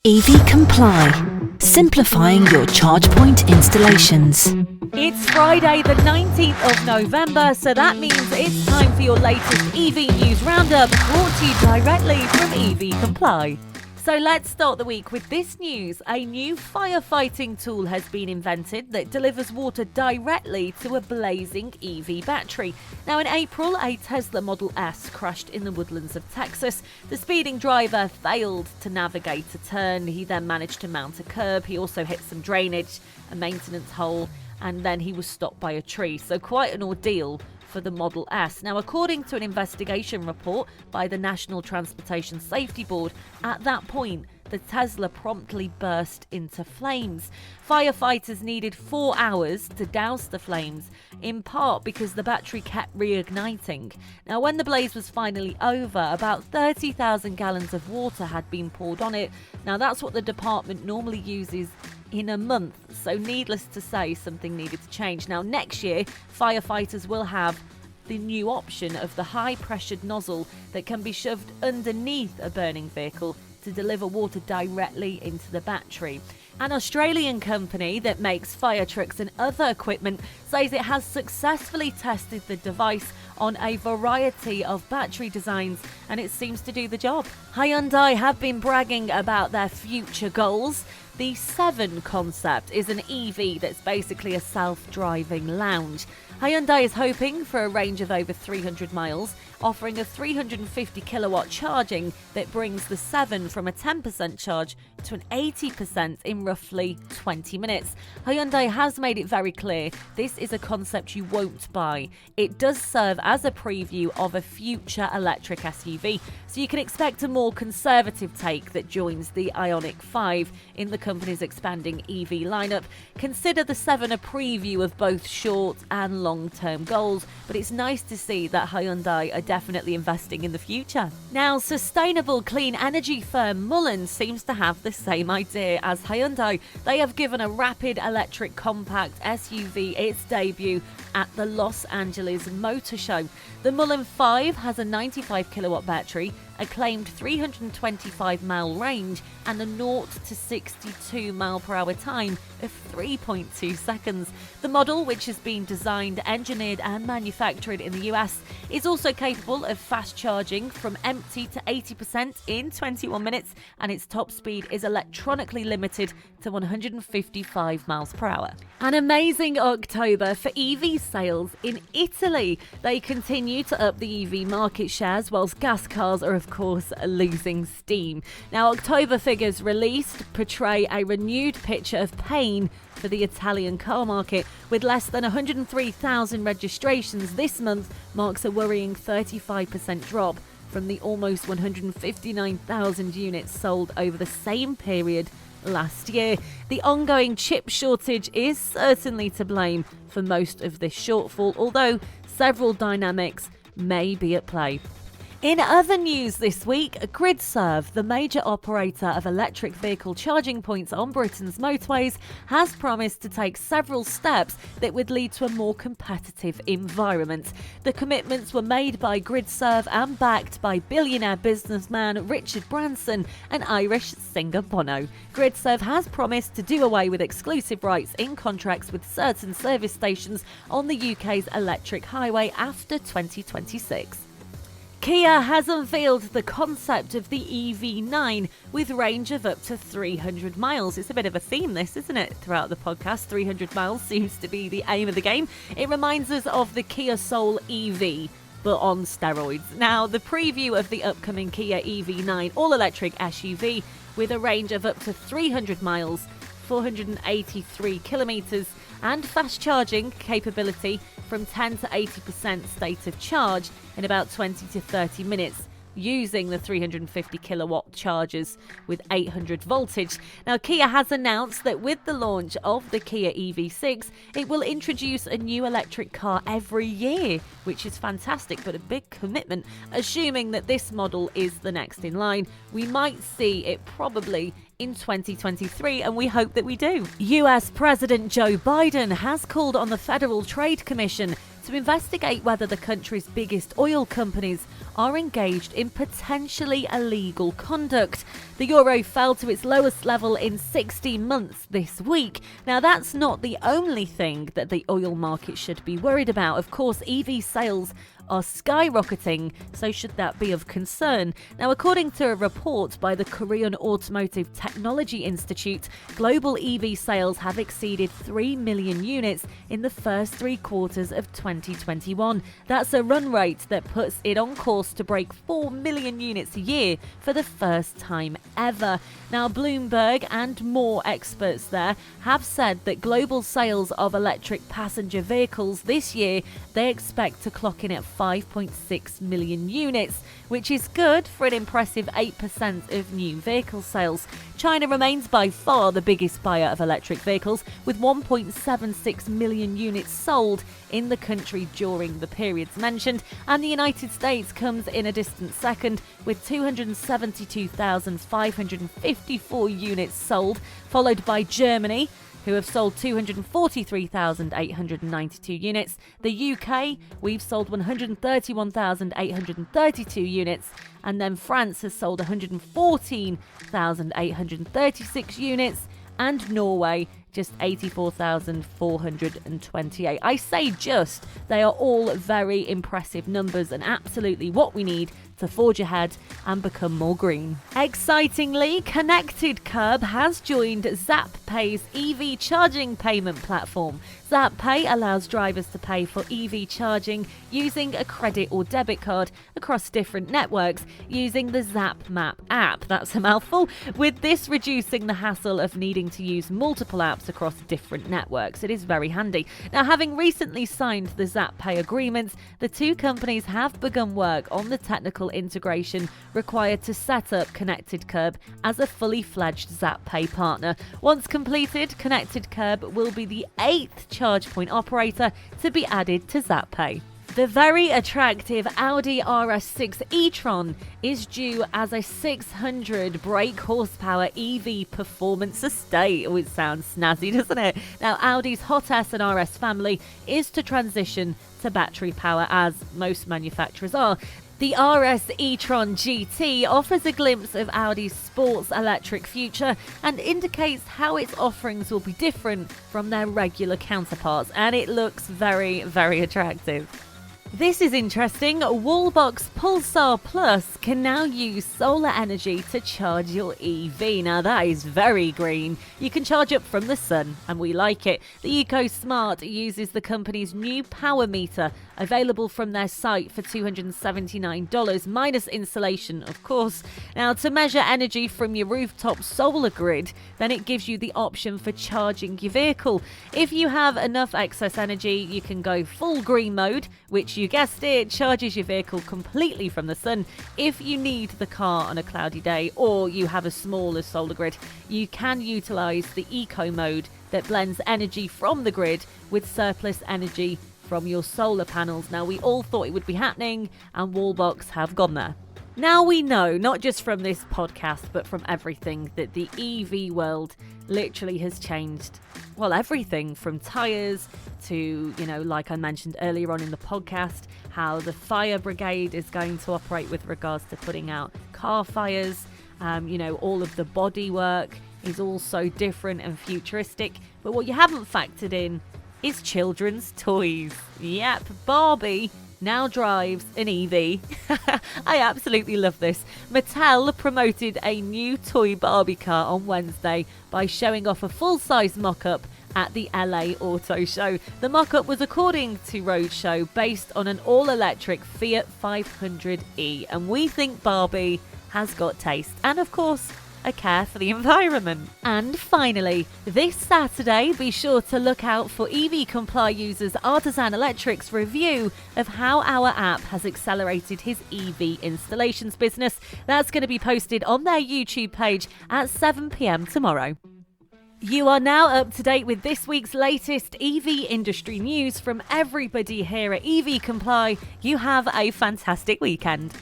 EV Comply, simplifying your charge point installations. It's Friday the 19th of November, so that means it's time for your latest EV news roundup, brought to you directly from EV Comply. So let's start the week with this news. A new firefighting tool has been invented that delivers water directly to a blazing EV battery. Now in April, a Tesla Model S crashed in the woodlands of Texas. The speeding driver failed to navigate a turn. He then managed to mount a curb. He also hit some drainage, a maintenance hole, and then he was stopped by a tree. So quite an ordeal for the Model S. Now, according to an investigation report by the National Transportation Safety Board, at that point, the Tesla promptly burst into flames. Firefighters needed 4 hours to douse the flames, in part because the battery kept reigniting. Now, when the blaze was finally over, about 30,000 gallons of water had been poured on it. Now, that's what the department normally uses in a month, so needless to say, something needed to change. Now, next year, firefighters will have the new option of the high-pressured nozzle that can be shoved underneath a burning vehicle to deliver water directly into the battery. An Australian company that makes fire trucks and other equipment says it has successfully tested the device on a variety of battery designs, and it seems to do the job. Hyundai have been bragging about their future goals. The 7 concept is an EV that's basically a self-driving lounge. Hyundai is hoping for a range of over 300 miles, offering a 350 kilowatt charging that brings the 7 from a 10% charge to an 80% in roughly 20 minutes. Hyundai has made it very clear this is a concept you won't buy. It does serve as a preview of a future electric SUV, so you can expect a more conservative take that joins the Ioniq 5 in the company's expanding EV lineup. Consider the 7 a preview of both short and long-term goals, but it's nice to see that Hyundai are definitely investing in the future. Now, sustainable clean energy firm Mullen seems to have the same idea as Hyundai. They have given a rapid electric compact SUV its debut at the Los Angeles Motor Show. The Mullen 5 has a 95 kilowatt battery, a claimed 325 mile range, and a 0 to 62 mile per hour time of 3.2 seconds. The model, which has been designed, engineered and manufactured in the US, is also capable of fast charging from empty to 80% in 21 minutes, and its top speed is electronically limited to 155 miles per hour. An amazing October for EV sales in Italy. They continue to up the EV market shares, whilst gas cars are of course losing steam. Now, October figures released portray a renewed picture of pain for the Italian car market. With less than 103,000 registrations this month marks a worrying 35% drop from the almost 159,000 units sold over the same period last year. The ongoing chip shortage is certainly to blame for most of this shortfall, although several dynamics may be at play. In other news this week, GridServe, the major operator of electric vehicle charging points on Britain's motorways, has promised to take several steps that would lead to a more competitive environment. The commitments were made by GridServe and backed by billionaire businessman Richard Branson and Irish singer Bono. GridServe has promised to do away with exclusive rights in contracts with certain service stations on the UK's electric highway after 2026. Kia has unveiled the concept of the EV9 with range of up to 300 miles. It's a bit of a theme, this, isn't it? Throughout the podcast, 300 miles seems to be the aim of the game. It reminds us of the Kia Soul EV, but on steroids. Now, the preview of the upcoming Kia EV9 all-electric SUV with a range of up to 300 miles, 483 kilometres, and fast charging capability from 10 to 80% state of charge in about 20 to 30 minutes using the 350 kilowatt chargers with 800 voltage. Now, Kia has announced that with the launch of the Kia EV6, it will introduce a new electric car every year, which is fantastic, but a big commitment. Assuming that this model is the next in line, we might see it probably in 2023, and we hope that we do. US President Joe Biden has called on the Federal Trade Commission to investigate whether the country's biggest oil companies are engaged in potentially illegal conduct. The euro fell to its lowest level in 16 months this week. Now, that's not the only thing that the oil market should be worried about. Of course, EV sales are skyrocketing, so should that be of concern? Now, according to a report by the Korean Automotive Technology Institute, global EV sales have exceeded 3 million units in the first 3 quarters of 2021. That's a run rate that puts it on course to break 4 million units a year for the first time ever. Now, Bloomberg and more experts there have said that global sales of electric passenger vehicles this year, they expect to clock in at 5.6 million units, which is good for an impressive 8% of new vehicle sales. China remains by far the biggest buyer of electric vehicles, with 1.76 million units sold in the country during the periods mentioned, and the United States comes in a distant second with 272,554 units sold, followed by Germany, who have sold 243,892 units. The UK, we've sold 131,832 units. And then France has sold 114,836 units. And Norway, just 84,428. I say just, they are all very impressive numbers and absolutely what we need to forge ahead and become more green. Excitingly, connected Kerb has joined Zap-Pay's EV charging payment platform. Zap-Pay allows drivers to pay for EV charging using a credit or debit card across different networks using the Zap Map app. That's a mouthful. With this reducing the hassle of needing to use multiple apps across different networks. It is very handy. Now, having recently signed the Zap-Pay agreements, the two companies have begun work on the technical integration required to set up Connected Kerb as a fully fledged Zap-Pay partner. Once completed, Connected Kerb will be the 8th charge point operator to be added to Zap-Pay. The very attractive Audi RS6 E-tron is due as a 600 brake horsepower EV performance estate. Oh, it sounds snazzy, doesn't it? Now, Audi's Hot S and RS family is to transition to battery power, as most manufacturers are. The RS E-tron GT offers a glimpse of Audi's sports electric future and indicates how its offerings will be different from their regular counterparts, and it looks very, very attractive. This is interesting. Wallbox Pulsar Plus can now use solar energy to charge your EV. Now, that is very green. You can charge up from the sun, and we like it. The EcoSmart uses the company's new power meter, available from their site for $279 minus installation, of course. Now, to measure energy from your rooftop solar grid, then it gives you the option for charging your vehicle. If you have enough excess energy, you can go full green mode, which you guessed it, charges your vehicle completely from the sun. If you need the car on a cloudy day or you have a smaller solar grid, you can utilize the eco mode that blends energy from the grid with surplus energy from your solar panels. Now, we all thought it would be happening, and Wallbox have gone there. Now we know, not just from this podcast, but from everything, that the EV world literally has changed. Well, everything from tyres to, like I mentioned earlier on in the podcast, how the fire brigade is going to operate with regards to putting out car fires. All of the bodywork is all so different and futuristic. But what you haven't factored in is children's toys. Yep, Barbie now drives an EV. I absolutely love this. Mattel promoted a new toy Barbie car on Wednesday by showing off a full-size mock-up at the LA Auto Show. The mock-up was, according to Roadshow, based on an all-electric Fiat 500e, and we think Barbie has got taste and, of course, a care for the environment. And finally, this Saturday, be sure to look out for EV Comply users Artisan Electric's review of how our app has accelerated his EV installations business. That's going to be posted on their YouTube page at 7 p.m. tomorrow. You are now up to date with this week's latest EV industry news from everybody here at EV Comply. You have a fantastic weekend.